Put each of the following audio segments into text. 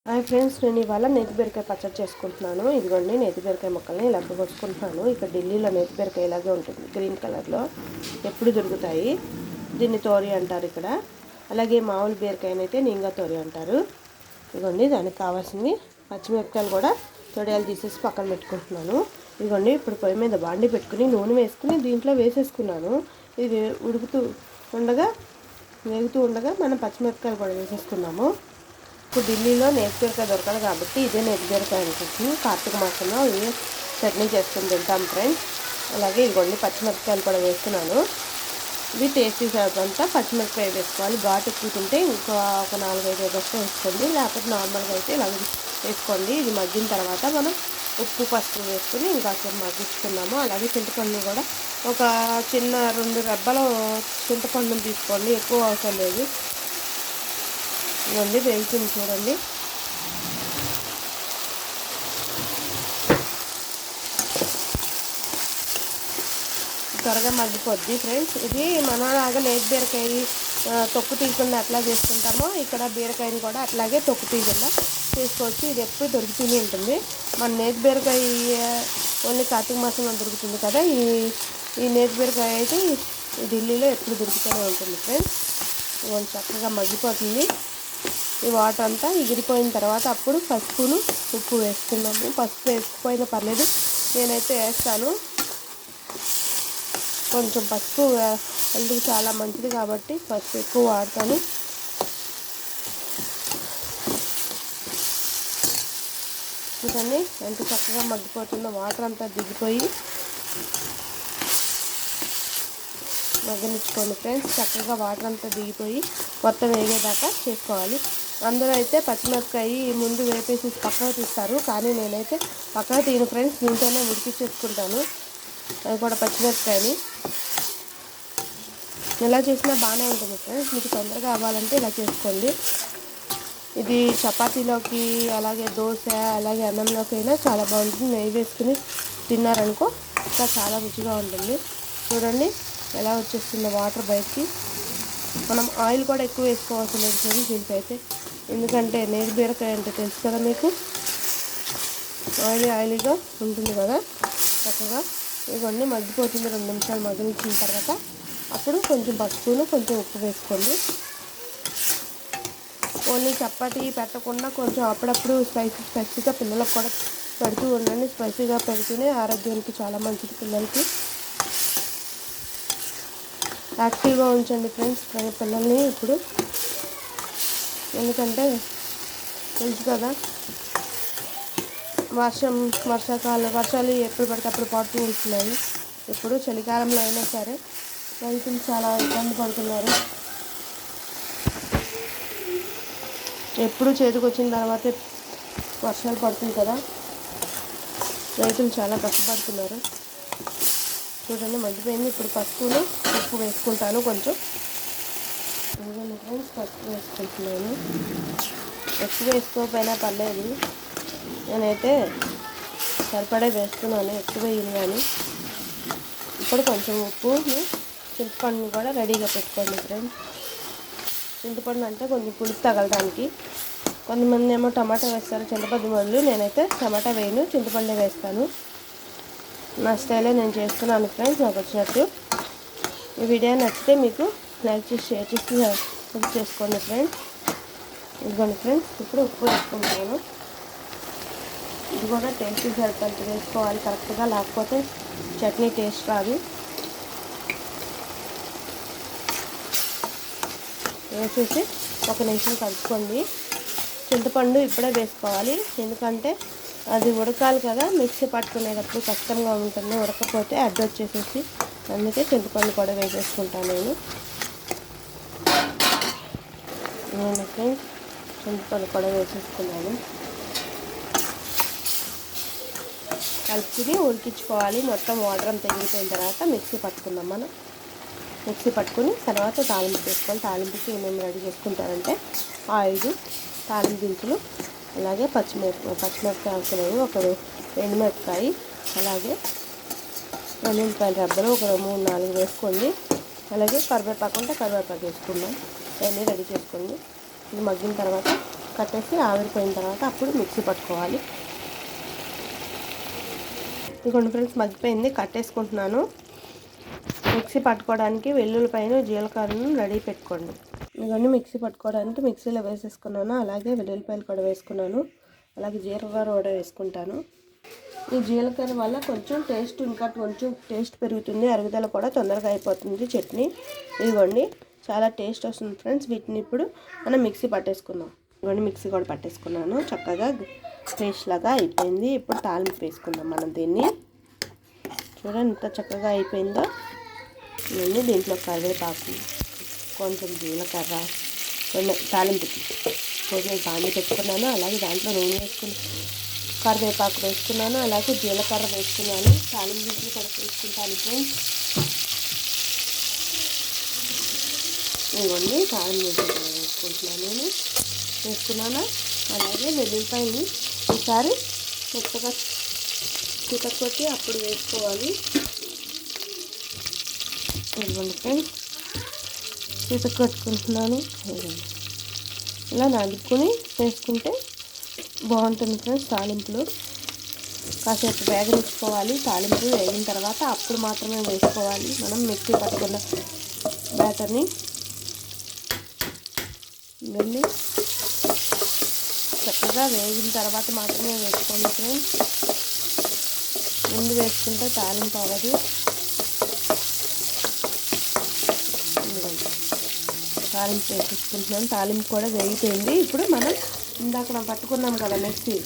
Hi friends, నేను ఇవాళ నేతి బీరకాయ పచ్చడి చేసుకుంటున్నాను. ఇదిగోండి నేతి బీరకాయ ముక్కల్ని ఇలా కోసుకుంటున్నాను. ఇక్కడ ఢిల్లీలో నేతి బీరకాయ ఇలాగే ఉంటుంది, గ్రీన్ కలర్లో ఎప్పుడు దొరుకుతాయి. దీన్ని తోరి అంటారు ఇక్కడ. అలాగే మామూలు బీరకాయనైతే నింగా తోరి అంటారు. ఇదిగోండి దానికి కావాల్సింది పచ్చిమిరపకాయలు కూడా తొడియాలు తీసేసి పక్కన పెట్టుకుంటున్నాను. ఇదిగోండి ఇప్పుడు పొయ్యి మీద బాండి పెట్టుకుని నూనె వేసుకుని దీంట్లో వేసేసుకున్నాను. ఇది వేగుతూ ఉండగా మనం పచ్చిమిరపకాయలు కూడా వేసేసుకున్నాము. ఇప్పుడు ఢిల్లీలో నేతి బీరకాయ దొరకదు కాబట్టి ఇదే నేతి బీరకాయ అనుకుంటున్నాను. కార్తీక మాసంలో ఇవి చట్నీ చేసుకుని తింటాం ఫ్రెండ్స్. అలాగే ఇదిగోండి పచ్చిమిరపకాయలు కూడా వేస్తున్నాను. ఇది టేస్టీ సరిపడంతా పచ్చిమిరపకాయ వేసుకోవాలి. ఘాటు ఎక్కువ తింటే ఇంకా ఒక 4-5 బస్తా వేసుకోండి, లేకపోతే నార్మల్గా అయితే ఇలా వేసుకోండి. ఇది మగ్గిన తర్వాత మనం ఉప్పు పసుపు వేసుకుని ఇంకాసేపు మగ్గించుకున్నాము. అలాగే చింతపండు కూడా ఒక చిన్న 2 రెబ్బల చింతపండుని తీసుకోండి, ఎక్కువ అవసరం లేదు. ఇవన్నీ వేగుతుంది చూడండి. త్వరగా మగ్గిపోద్ది ఫ్రెండ్స్. ఇది మనలాగా నేతి బీరకాయ తొక్కు తీయకుండా ఎట్లా చేసుకుంటామో ఇక్కడ బీరకాయని కూడా అట్లాగే తొక్కు తీయకుండా చేసుకోవచ్చు. ఇది ఎప్పుడు దొరుకుతూనే ఉంటుంది. మన నేతి బీరకాయ ఓన్లీ కార్తీక మాసంలో దొరుకుతుంది కదా. ఈ నేతి బీరకాయ అయితే ఢిల్లీలో ఎప్పుడు దొరుకుతూనే ఉంటుంది ఫ్రెండ్స్. కొంచెం చక్కగా మగ్గిపోతుంది. ఈ వాటర్ అంతా ఎగిరిపోయిన తర్వాత అప్పుడు పసుపును ఉప్పు వేసుకున్నాము. పసుపు వేసుకుపోయినా పర్లేదు, నేనైతే వేస్తాను. కొంచెం పసుపు హెల్త్కి చాలా మంచిది కాబట్టి పసుపు ఎక్కువ వాడతాను. చూడండి ఎంత చక్కగా మగ్గిపోతుందో. వాటర్ అంతా దిగిపోయి మగ్గనిచ్చుకోండి ఫ్రెండ్స్. చక్కగా వాటర్ అంతా దిగిపోయి మొత్తం వేగేదాకా చేసుకోవాలి. అందరూ అయితే పచ్చిమిరపకాయ ముందు వేపేసి పక్కకు తీస్తారు, కానీ నేనైతే పక్కకు తీయను ఫ్రెండ్స్. దీంతోనే ఉడికించేసుకుంటాను. అది కూడా పచ్చిమిరపకాయని ఎలా చేసినా బాగానే ఉంటుంది ఫ్రెండ్స్. మీకు తొందరగా అవ్వాలంటే ఇలా చేసుకోండి. ఇది చపాతీలోకి, అలాగే దోశ, అలాగే అన్నంలోకి అయినా చాలా బాగుంటుంది. నెయ్యి వేసుకుని తిన్నారనుకో ఇంకా చాలా రుచిగా ఉంటుంది. చూడండి ఎలా వచ్చేస్తుందో వాటర్ బయటికి. మనం ఆయిల్ కూడా ఎక్కువ వేసుకోవాల్సి లేదు ఫ్రెండ్స్ దీనికైతే, ఎందుకంటే నేతి బీరకాయ అంటే తెలుసు కదా మీకు, ఆయిలీగా ఉంటుంది కదా. చక్కగా ఇవన్నీ మగ్గిపోతుంది. 2 నిమిషాలు మగ్గించిన తర్వాత అప్పుడు కొంచెం పసుపును కొంచెం ఉప్పు వేసుకోండి. ఓన్లీ చపాతీ పెట్టకుండా కొంచెం అప్పుడప్పుడు స్పైసీగా పిల్లలకు కూడా పెడుతూ ఉండండి. స్పైసీగా పెడుతూనే ఆరోగ్యానికి చాలా మంచిది. పిల్లలకి యాక్టివ్గా ఉంచండి ఫ్రెండ్స్ పిల్లల్ని ఇప్పుడు. ఎందుకంటే తెలుసు కదా వర్షాలు ఎప్పుడు పడితే అప్పుడు పడుతూ ఉంటున్నాయి. ఇప్పుడు చలికాలంలో అయినా సరే రైతులు చాలా ఇబ్బంది పడుతున్నారు. ఎప్పుడు చేతికి వచ్చిన తర్వాతే వర్షాలు పడుతుంది కదా, రైతులు చాలా కష్టపడుతున్నారు. చూడండి మగ్గిపోయింది. ఇప్పుడు పసుపును ఉప్పు వేసుకుంటాను కొంచెం. పసుపు వేసుకుంటున్నాను. ఎక్కువ వేసుకోకపోయినా పర్లేదు, నేనైతే సరిపడే వేస్తున్నాను. ఎక్కువ వేయను కానీ. ఇప్పుడు కొంచెం ఉప్పుని, చింతపండుని కూడా రెడీగా పెట్టుకోండి ఫ్రెండ్స్. చింతపండు అంటే కొంచెం పులుపు తగలడానికి. కొంతమంది ఏమో టమాటా వేస్తారు చింతపండు బదులు. నేనైతే టమాటా వేయను, చింతపండే వేస్తాను. నా స్టైలే నేను చేస్తున్నాను ఫ్రెండ్స్, నాకు వచ్చినట్టు. ఈ వీడియో నచ్చితే మీకు లైక్ చేసి షేర్ చేసి హెల్ప్ చేసుకోండి ఫ్రెండ్స్. ఇదిగోండి ఫ్రెండ్స్ ఇప్పుడు ఉప్పు వేసుకుంటాను. ఇది కూడా టేస్టీ సరిపడంత వేసుకోవాలి కరెక్ట్గా, లేకపోతే చట్నీ టేస్ట్ రాదు. వేసేసి 1 నిమిషం కలుపుకోండి. చింతపండు ఇప్పుడే వేసుకోవాలి, ఎందుకంటే అది ఉడకాలి కదా. మిక్సీ పట్టుకునేటప్పుడు కష్టంగా ఉంటుంది, ఉడకపోతే అడ్డొచ్చేసేసి. అందుకే చింతపండు కూడా వేసేసుకుంటాను నేను. చింతపండు కూడా వేసేసుకున్నాను. కలుపుకుని ఉడికించుకోవాలి. మొత్తం వాటర్ అంతా తగ్గిపోయిన తర్వాత మిక్సీ పట్టుకుందాం మనం. మిక్సీ పట్టుకుని తర్వాత తాలింపు వేసుకోవాలి. తాలింపుకి ఏమేమి రెడీ చేసుకుంటారంటే ఆయిల్, తాలింపు దినుసులు, అలాగే పచ్చిమిరపకాయ అవసరం ఒక ఎండుమిరపకాయ, అలాగే వెల్లుల్లిపాయల రబ్బలు ఒక 3-4 వేసుకోండి. అలాగే కరివేపాకు ఉంటే కరివేపాకు వేసుకుందాం. ఇవన్నీ రెడీ చేసుకోండి. ఇది మగ్గిన తర్వాత కట్టేసి ఆవిరిపోయిన తర్వాత అప్పుడు మిక్సీ పట్టుకోవాలి. ఇదిగోండి ఫ్రెండ్స్, మగ్గిపోయింది. కట్టేసుకుంటున్నాను. మిక్సీ పట్టుకోవడానికి వెల్లుల్లిపాయను జీలకర్రను రెడీ పెట్టుకోండి. ఇవన్నీ మిక్సీ పట్టుకోవడానికి మిక్సీలో వేసేసుకున్నాను. అలాగే వెల్లుల్లిపాయలు కూడా వేసుకున్నాను. అలాగే జీలకర్ర కూడా వేసుకుంటాను. ఈ జీలకర్ర వల్ల కొంచెం టేస్ట్, ఇంకా కొంచెం టేస్ట్ పెరుగుతుంది. అరుగుదల కూడా తొందరగా అయిపోతుంది చట్నీ. ఇదిగోండి, చాలా టేస్ట్ వస్తుంది ఫ్రెండ్స్. వీటిని ఇప్పుడు మనం మిక్సీ పట్టేసుకుందాం. ఇవన్నీ మిక్సీ కూడా పట్టేసుకున్నాను. చక్కగా పేస్ట్ లాగా అయిపోయింది. ఇప్పుడు తాలింపు వేసుకుందాం మనం దీన్ని. చూడండి ఎంత చక్కగా అయిపోయిందో. ఇవన్నీ దీంట్లో కరివేపాకు, కొంచెం జీలకర్ర, కొంచెం తాలింపుకి కొంచెం పానీ పెట్టుకున్నాను. అలాగే దాంట్లో నూనె వేసుకుని కరివేపాకు వేసుకున్నాను. అలాగే జీలకర్ర వేసుకున్నాను. తాలింపు కూడా వేసుకుంటాను ఫ్రెండ్స్. ఇవన్నీ తాలింపు వేసుకుంటున్నాను. వేసుకున్నాను. అలాగే వెల్లుల్లిపాయలు ఈసారి మెత్తగా చితకొట్టి అప్పుడు వేసుకోవాలి. ఇవ్వండి ఫ్రెండ్స్, చితకొట్టుకుంటున్నాను. ఇలా నలుపుకొని వేసుకుంటే బాగుంటుంది ఫ్రెండ్స్. తాలింపులు కాసేపు వేగనిచ్చుకోవాలి. తాలింపు వేగిన తర్వాత అప్పుడు మాత్రమే వేసుకోవాలి మనం మిక్సీ పట్టుకున్న బ్యాటర్ని. వెళ్ళి చక్కగా వేగిన తర్వాత మాత్రమే వేసుకోండి ఫ్రెండ్స్. ముందు వేసుకుంటే తాలింపు అవ్వదు. తాలింపు వేసుకుంటున్నాను. తాలింపు కూడా వేగిపోయింది. ఇప్పుడు మనం ఇందాక పట్టుకున్నాం కదా మిక్సీ,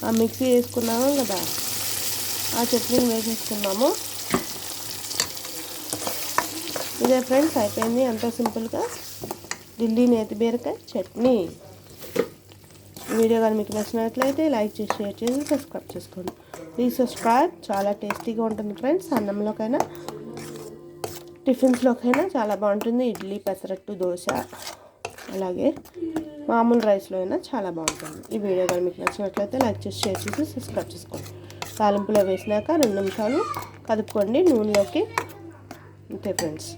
ఆ మిక్సీ వేసుకున్నాము కదా, ఆ చట్నీని వేసేసుకున్నాము. ఇదే ఫ్రెండ్స్, అయిపోయింది. ఎంతో సింపుల్గా ఢిల్లీ నేతి బీరకాయ చట్నీ. ఈ వీడియో కానీ మీకు నచ్చినట్లయితే లైక్ చేసి, షేర్ చేసి, సబ్స్క్రైబ్ చేసుకోండి. Please subscribe. చాలా టేస్టీగా ఉంటుంది ఫ్రెండ్స్. అన్నంలోకైనా టిఫిన్స్లోకైనా చాలా బాగుంటుంది. ఇడ్లీ, పెసరట్టు, దోశ, అలాగే మామూలు రైస్లో అయినా చాలా బాగుంటుంది. ఈ వీడియో కానీ మీకు నచ్చినట్లయితే లైక్ చేసి, షేర్ చేసి, సబ్స్క్రైబ్ చేసుకోండి. తాలింపులో వేసినాక 2 నిమిషాలు కదుపుకోండి నూనెలోకి. అంతే ఫ్రెండ్స్.